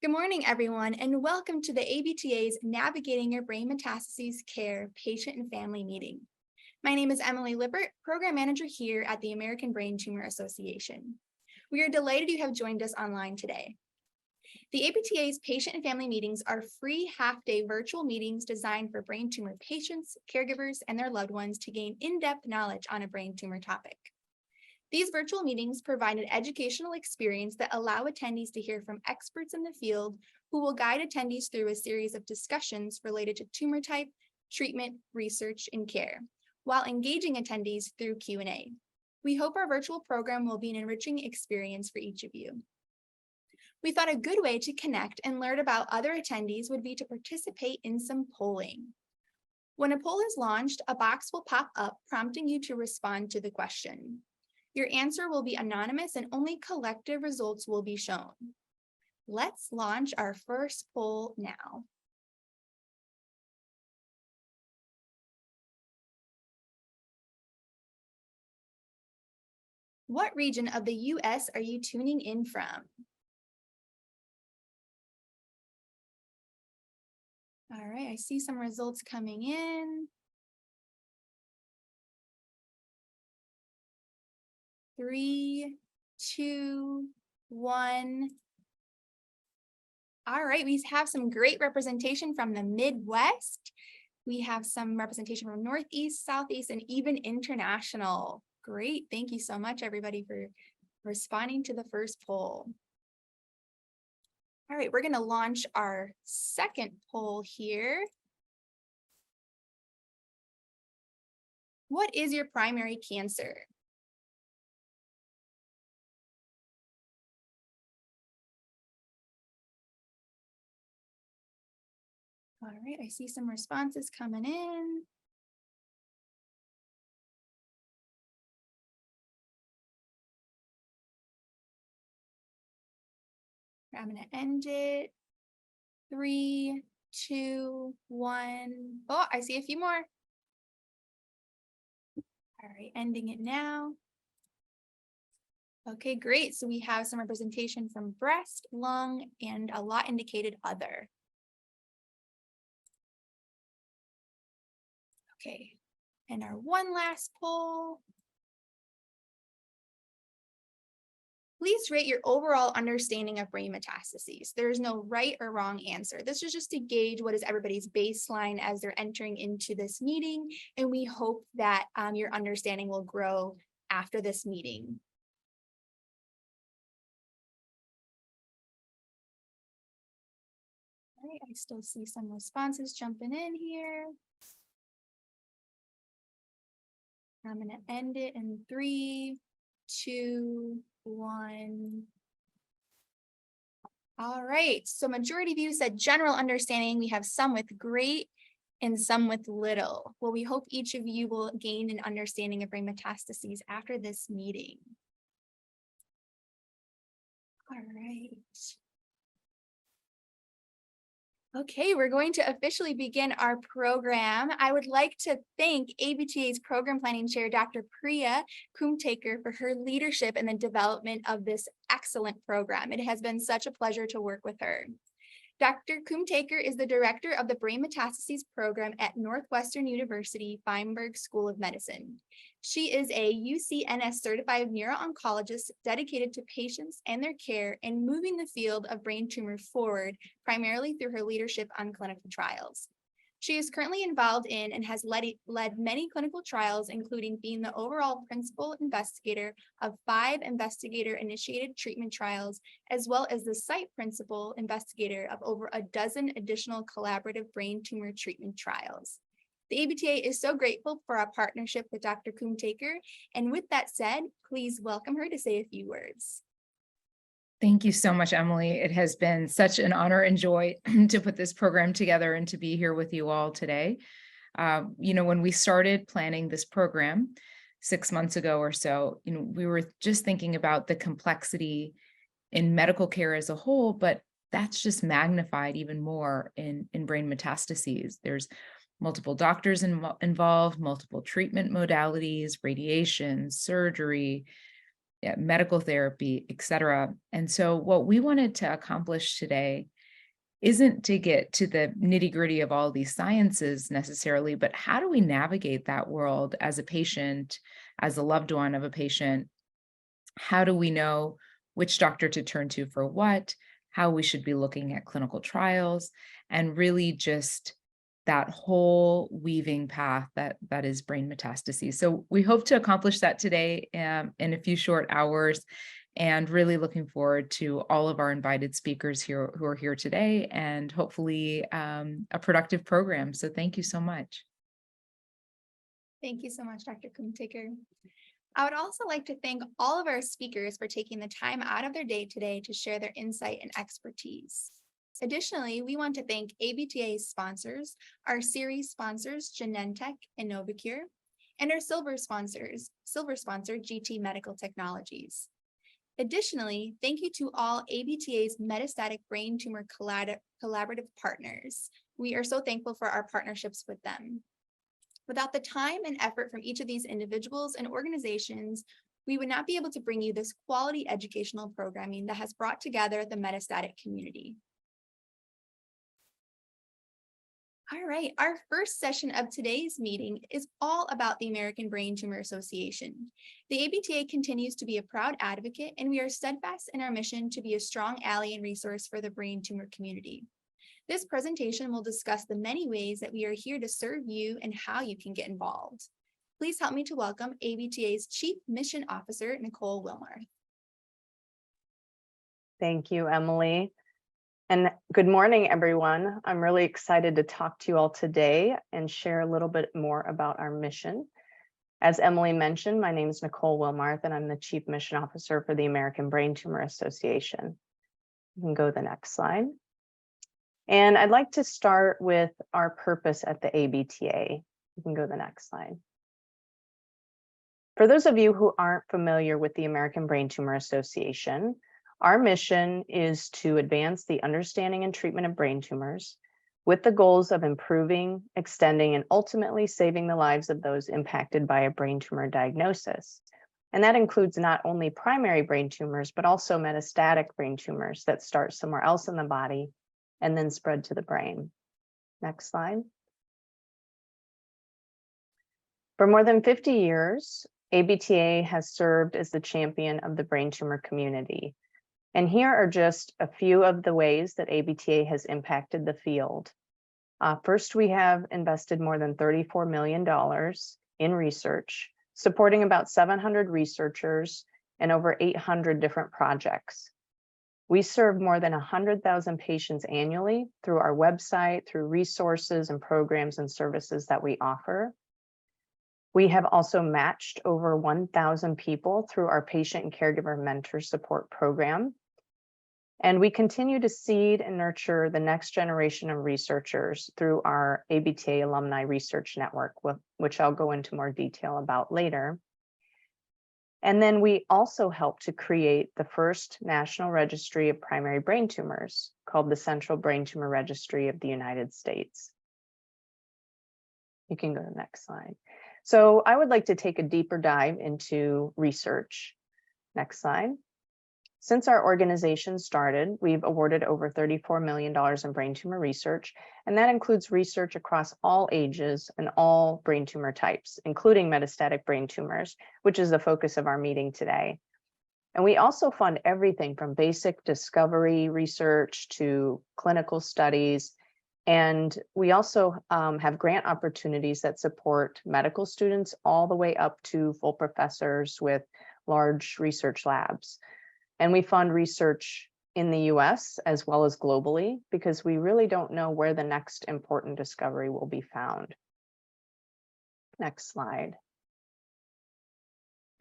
Good morning, everyone, and welcome to the ABTA's Navigating Your Brain Metastases Care Patient and Family Meeting. My name is Emily Lippert, Program Manager here at the American Brain Tumor Association. We are delighted you have joined us online today. The ABTA's Patient and Family Meetings are free half-day virtual meetings designed for brain tumor patients, caregivers, and their loved ones to gain in-depth knowledge on a brain tumor topic. These virtual meetings provide an educational experience that allow attendees to hear from experts in the field who will guide attendees through a series of discussions related to tumor type, treatment, research, and care, while engaging attendees through Q&A. We hope our virtual program will be an enriching experience for each of you. We thought a good way to connect and learn about other attendees would be to participate in some polling. When a poll is launched, a box will pop up prompting you to respond to the question. Your answer will be anonymous and only collective results will be shown. Let's launch our first poll now. What region of the US are you tuning in from? All right, I see some results coming in. 3, 2, 1. All right, we have some great representation from the Midwest. We have some representation from Northeast, Southeast, and even international. Great, thank you so much, everybody, for responding to the first poll. All right, we're going to launch our second poll here. What is your primary cancer? All right, I see some responses coming in. I'm going to end it. 3, 2, 1. Oh, I see a few more. All right, ending it now. Okay, great. So we have some representation from breast, lung, and a lot indicated other. Okay, and our one last poll. Please rate your overall understanding of brain metastases. There is no right or wrong answer. This is just to gauge what is everybody's baseline as they're entering into this meeting, and we hope that your understanding will grow after this meeting. All right, I still see some responses jumping in here. I'm going to end it in 3, 2, 1. All right, so majority of you said general understanding. We have some with great and some with little. Well, we hope each of you will gain an understanding of brain metastases after this meeting. All right. Okay, we're going to officially begin our program. I would like to thank ABTA's Program Planning Chair, Dr. Priya Kumtekar, for her leadership in the development of this excellent program. It has been such a pleasure to work with her. Dr. Kumtekar is the director of the Brain Metastases program at Northwestern University Feinberg School of Medicine. She is a UCNS certified neuro-oncologist dedicated to patients and their care and moving the field of brain tumor forward, primarily through her leadership on clinical trials. She is currently involved in and has led many clinical trials, including being the overall principal investigator of 5 investigator-initiated treatment trials, as well as the site principal investigator of over a dozen additional collaborative brain tumor treatment trials. The ABTA is so grateful for our partnership with Dr. Kumtekar, and with that said, please welcome her to say a few words. Thank you so much, Emily. It has been such an honor and joy to put this program together and to be here with you all today. When we started planning this program 6 months ago or so, we were just thinking about the complexity in medical care as a whole, but that's just magnified even more in brain metastases. There's multiple doctors involved, multiple treatment modalities, radiation, surgery, medical therapy, etc. And so what we wanted to accomplish today isn't to get to the nitty-gritty of all these sciences necessarily, but how do we navigate that world as a patient, as a loved one of a patient? How do we know which doctor to turn to for what, how we should be looking at clinical trials, and really just that whole weaving path that is brain metastases. So we hope to accomplish that today in a few short hours, and really looking forward to all of our invited speakers here who are here today, and hopefully a productive program. So thank you so much. Thank you so much, Dr. Kumtaker. I would also like to thank all of our speakers for taking the time out of their day today to share their insight and expertise. Additionally, we want to thank ABTA's sponsors, our series sponsors, Genentech and Novocure, and our silver sponsor, GT Medical Technologies. Additionally, thank you to all ABTA's metastatic brain tumor collaborative partners. We are so thankful for our partnerships with them. Without the time and effort from each of these individuals and organizations, we would not be able to bring you this quality educational programming that has brought together the metastatic community. All right, our first session of today's meeting is all about the American Brain Tumor Association. The ABTA continues to be a proud advocate, and we are steadfast in our mission to be a strong ally and resource for the brain tumor community. This presentation will discuss the many ways that we are here to serve you and how you can get involved. Please help me to welcome ABTA's Chief Mission Officer, Nicole Willmarth. Thank you, Emily. And good morning, everyone. I'm really excited to talk to you all today and share a little bit more about our mission. As Emily mentioned, my name is Nicole Willmarth, and I'm the Chief Mission Officer for the American Brain Tumor Association. You can go to the next slide. And I'd like to start with our purpose at the ABTA. You can go to the next slide. For those of you who aren't familiar with the American Brain Tumor Association, our mission is to advance the understanding and treatment of brain tumors with the goals of improving, extending, and ultimately saving the lives of those impacted by a brain tumor diagnosis. And that includes not only primary brain tumors, but also metastatic brain tumors that start somewhere else in the body and then spread to the brain. Next slide. For more than 50 years, ABTA has served as the champion of the brain tumor community. And here are just a few of the ways that ABTA has impacted the field. First, we have invested more than $34 million in research, supporting about 700 researchers and over 800 different projects. We serve more than 100,000 patients annually through our website, through resources and programs and services that we offer. We have also matched over 1,000 people through our patient and caregiver mentor support program. And we continue to seed and nurture the next generation of researchers through our ABTA Alumni Research Network, which I'll go into more detail about later. And then we also help to create the first national registry of primary brain tumors called the Central Brain Tumor Registry of the United States. You can go to the next slide. So I would like to take a deeper dive into research. Next slide. Since our organization started, we've awarded over $34 million in brain tumor research, and that includes research across all ages and all brain tumor types, including metastatic brain tumors, which is the focus of our meeting today. And we also fund everything from basic discovery research to clinical studies. And we also have grant opportunities that support medical students all the way up to full professors with large research labs. And we fund research in the US as well as globally, because we really don't know where the next important discovery will be found. Next slide.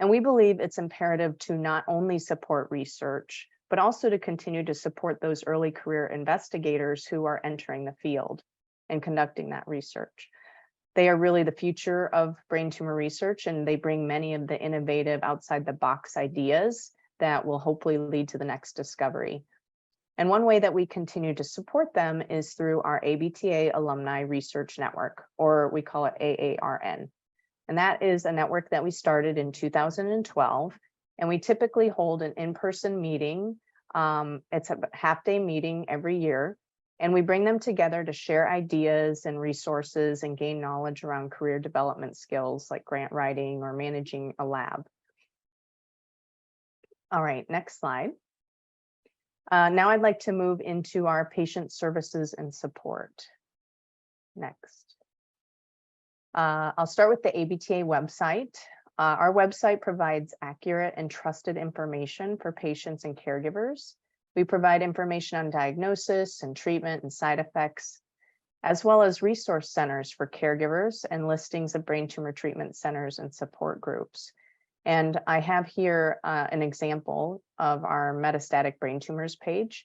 And we believe it's imperative to not only support research, but also to continue to support those early career investigators who are entering the field and conducting that research. They are really the future of brain tumor research, and they bring many of the innovative outside the box ideas that will hopefully lead to the next discovery. And one way that we continue to support them is through our ABTA Alumni Research Network, or we call it AARN. And that is a network that we started in 2012. And we typically hold an in-person meeting. It's a half-day meeting every year. And we bring them together to share ideas and resources and gain knowledge around career development skills like grant writing or managing a lab. All right, next slide. Now I'd like to move into our patient services and support. Next. I'll start with the ABTA website. Our website provides accurate and trusted information for patients and caregivers. We provide information on diagnosis and treatment and side effects, as well as resource centers for caregivers and listings of brain tumor treatment centers and support groups. And I have here an example of our metastatic brain tumors page.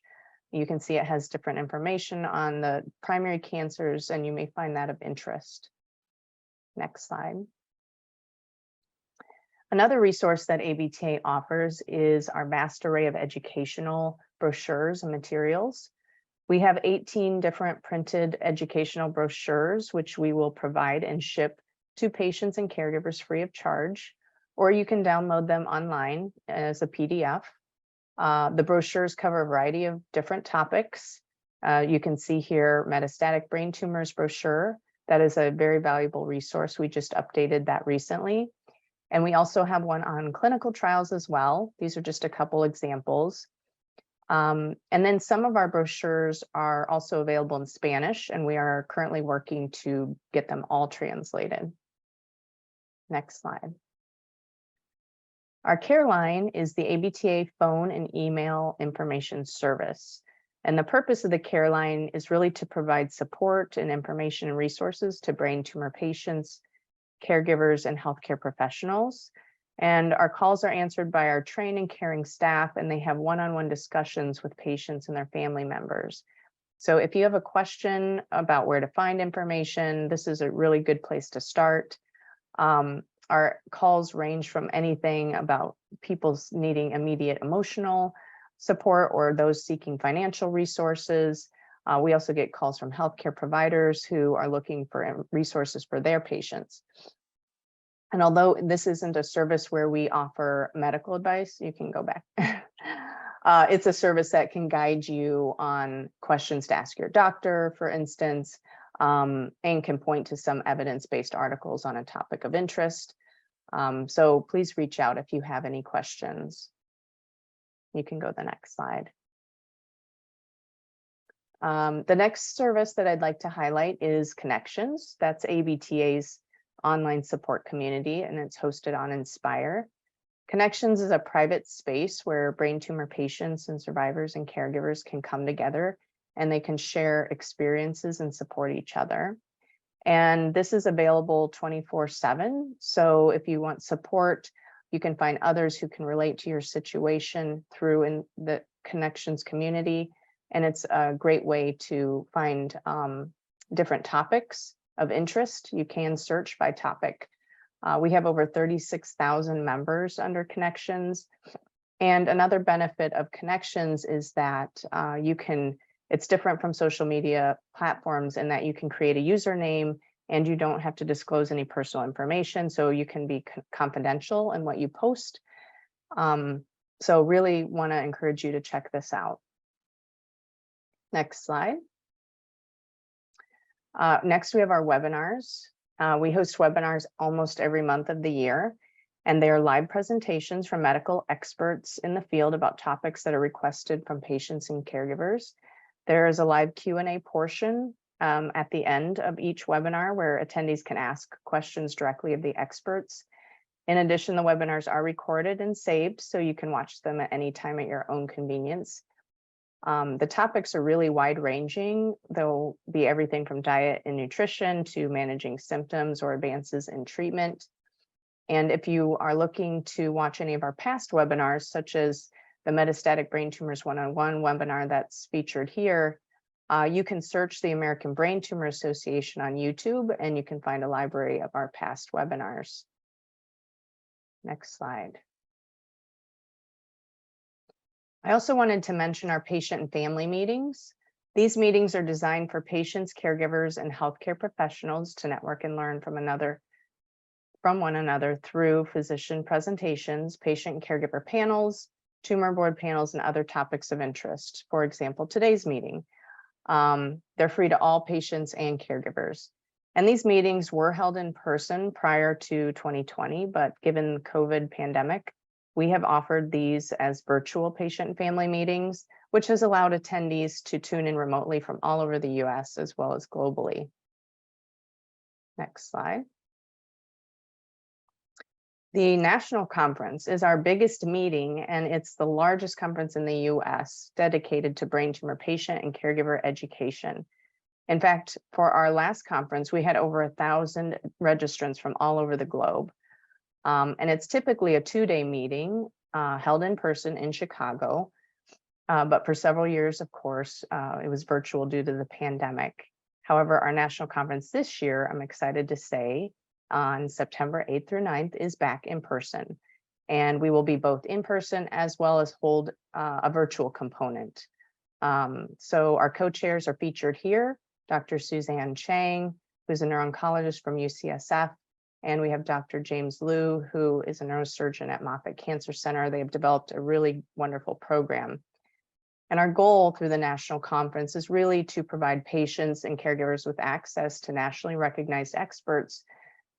You can see it has different information on the primary cancers, and you may find that of interest. Next slide. Another resource that ABTA offers is our vast array of educational brochures and materials. We have 18 different printed educational brochures, which we will provide and ship to patients and caregivers free of charge, or you can download them online as a PDF. The brochures cover a variety of different topics. You can see here metastatic brain tumors brochure. That is a very valuable resource. We just updated that recently. And we also have one on clinical trials as well. These are just a couple examples. And then some of our brochures are also available in Spanish, and we are currently working to get them all translated. Next slide. Our care line is the ABTA phone and email information service. And the purpose of the care line is really to provide support and information and resources to brain tumor patients, caregivers, and healthcare professionals. And our calls are answered by our trained and caring staff, and they have one-on-one discussions with patients and their family members. So if you have a question about where to find information, this is a really good place to start. Our calls range from anything about people needing immediate emotional support or those seeking financial resources. We also get calls from healthcare providers who are looking for resources for their patients. And although this isn't a service where we offer medical advice, you can go back. It's a service that can guide you on questions to ask your doctor, for instance, and can point to some evidence-based articles on a topic of interest. So please reach out if you have any questions. You can go to the next slide. The next service that I'd like to highlight is Connections. That's ABTA's online support community, and it's hosted on Inspire. Connections is a private space where brain tumor patients and survivors and caregivers can come together, and they can share experiences and support each other. And this is available 24/7. So if you want support, you can find others who can relate to your situation through in the Connections community. And it's a great way to find different topics of interest. You can search by topic. We have over 36,000 members under Connections. And another benefit of Connections is that it's different from social media platforms in that you can create a username and you don't have to disclose any personal information. So you can be confidential in what you post. So really want to encourage you to check this out. Next slide. Next, we have our webinars. We host webinars almost every month of the year, and they are live presentations from medical experts in the field about topics that are requested from patients and caregivers. There is a live Q&A portion at the end of each webinar where attendees can ask questions directly of the experts. In addition, the webinars are recorded and saved, so you can watch them at any time at your own convenience. The topics are really wide-ranging. They'll be everything from diet and nutrition to managing symptoms or advances in treatment. And if you are looking to watch any of our past webinars, such as the Metastatic Brain Tumors 1-on-1 webinar that's featured here, you can search the American Brain Tumor Association on YouTube, and you can find a library of our past webinars. Next slide. I also wanted to mention our patient and family meetings. These meetings are designed for patients, caregivers, and healthcare professionals to network and learn from one another through physician presentations, patient and caregiver panels, tumor board panels, and other topics of interest. For example, today's meeting. They're free to all patients and caregivers. And these meetings were held in person prior to 2020, but given the COVID pandemic, we have offered these as virtual patient and family meetings, which has allowed attendees to tune in remotely from all over the US as well as globally. Next slide. The national conference is our biggest meeting, and it's the largest conference in the US dedicated to brain tumor patient and caregiver education. In fact, for our last conference, we had over 1,000 registrants from all over the globe. And it's typically a 2-day meeting held in person in Chicago. But for several years, of course, it was virtual due to the pandemic. However, our national conference this year, I'm excited to say, on September 8th through 9th is back in person. And we will be both in person as well as hold a virtual component. So our co-chairs are featured here, Dr. Suzanne Chang, who's a neuro-oncologist from UCSF, and we have Dr. James Liu, who is a neurosurgeon at Moffitt Cancer Center. They have developed a really wonderful program. And our goal through the national conference is really to provide patients and caregivers with access to nationally recognized experts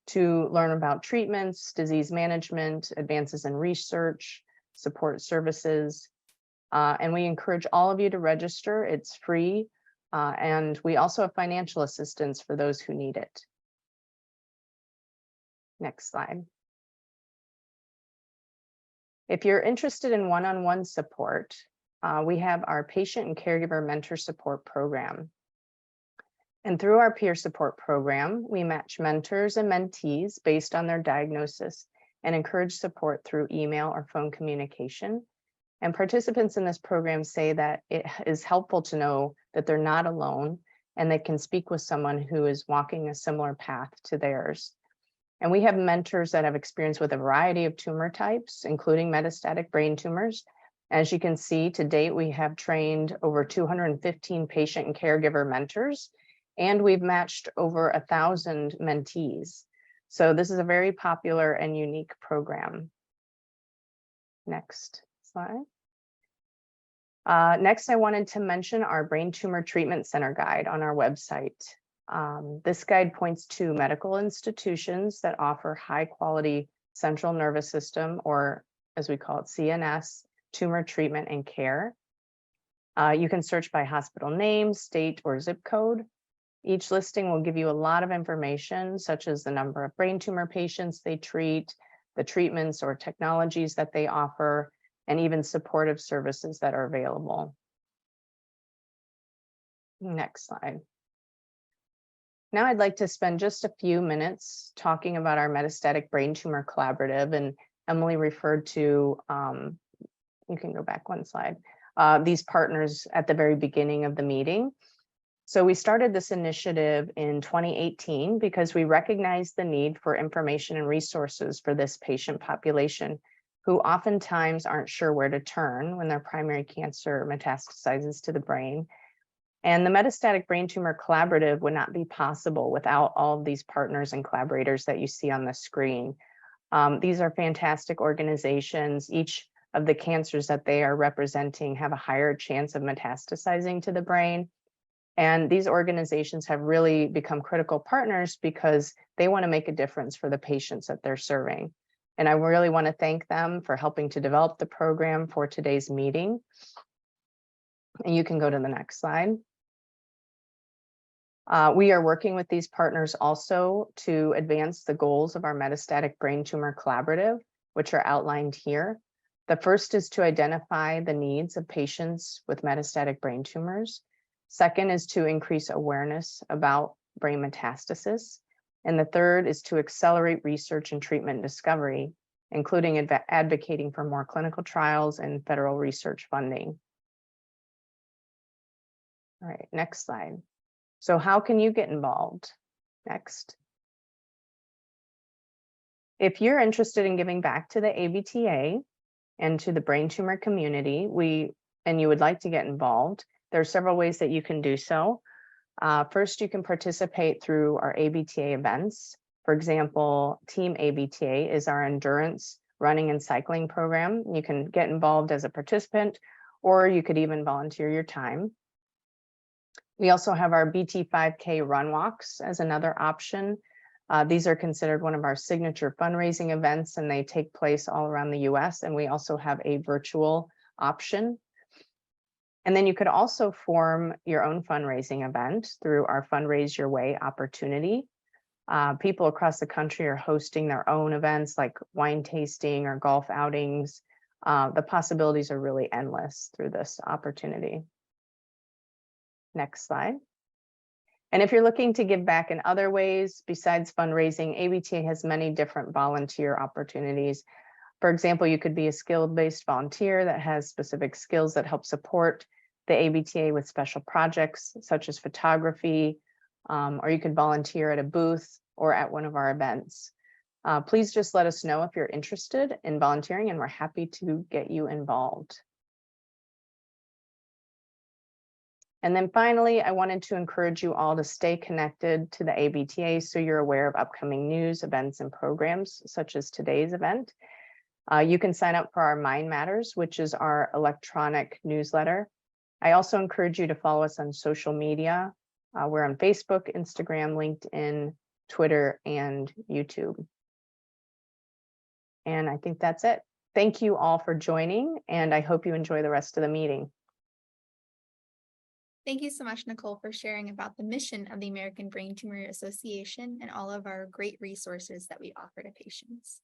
to learn about treatments, disease management, advances in research, support services. And we encourage all of you to register. It's free. And we also have financial assistance for those who need it. Next slide. If you're interested in one-on-one support, we have our patient and caregiver mentor support program. And through our peer support program, we match mentors and mentees based on their diagnosis and encourage support through email or phone communication. And participants in this program say that it is helpful to know that they're not alone and they can speak with someone who is walking a similar path to theirs. And we have mentors that have experience with a variety of tumor types, including metastatic brain tumors. As you can see, to date, we have trained over 215 patient and caregiver mentors, and we've matched over 1,000 mentees. So this is a very popular and unique program. Next slide. Next, I wanted to mention our Brain Tumor Treatment Center guide on our website. This guide points to medical institutions that offer high quality central nervous system, or as we call it, CNS, tumor treatment and care. You can search by hospital name, state, or zip code. Each listing will give you a lot of information, such as the number of brain tumor patients they treat, the treatments or technologies that they offer, and even supportive services that are available. Next slide. Now I'd like to spend just a few minutes talking about our Metastatic Brain Tumor Collaborative, and Emily referred to, you can go back one slide, these partners at the very beginning of the meeting. So we started this initiative in 2018 because we recognized the need for information and resources for this patient population who oftentimes aren't sure where to turn when their primary cancer metastasizes to the brain. And the Metastatic Brain Tumor Collaborative would not be possible without all of these partners and collaborators that you see on the screen. These are fantastic organizations. Each of the cancers that they are representing have a higher chance of metastasizing to the brain. And these organizations have really become critical partners because they want to make a difference for the patients that they're serving. And I really want to thank them for helping to develop the program for today's meeting. And you can go to the next slide. We are working with these partners also to advance the goals of our Metastatic Brain Tumor Collaborative, which are outlined here. The first is to identify the needs of patients with metastatic brain tumors. Second is to increase awareness about brain metastasis. And the third is to accelerate research and treatment discovery, including advocating for more clinical trials and federal research funding. All right, next slide. So how can you get involved? Next. If you're interested in giving back to the ABTA and to the brain tumor community, and you would like to get involved, there are several ways that you can do so. First, you can participate through our ABTA events. For example, Team ABTA is our endurance running and cycling program. You can get involved as a participant, or you could even volunteer your time. We also have our BT5K run walks as another option. These are considered one of our signature fundraising events, and they take place all around the US. And we also have a virtual option. And then you could also form your own fundraising event through our Fundraise Your Way opportunity. People across the country are hosting their own events like wine tasting or golf outings. The possibilities are really endless through this opportunity. Next slide. And if you're looking to give back in other ways besides fundraising, ABTA has many different volunteer opportunities. For example, you could be a skill-based volunteer that has specific skills that help support the ABTA with special projects such as photography, or you could volunteer at a booth or at one of our events. Please just let us know if you're interested in volunteering, and we're happy to get you involved. And then finally, I wanted to encourage you all to stay connected to the ABTA so you're aware of upcoming news, events, and programs such as today's event. You can sign up for our Mind Matters, which is our electronic newsletter. I also encourage you to follow us on social media. We're on Facebook, Instagram, LinkedIn, Twitter, and YouTube. And I think that's it. Thank you all for joining, and I hope you enjoy the rest of the meeting. Thank you so much, Nicole, for sharing about the mission of the American Brain Tumor Association and all of our great resources that we offer to patients.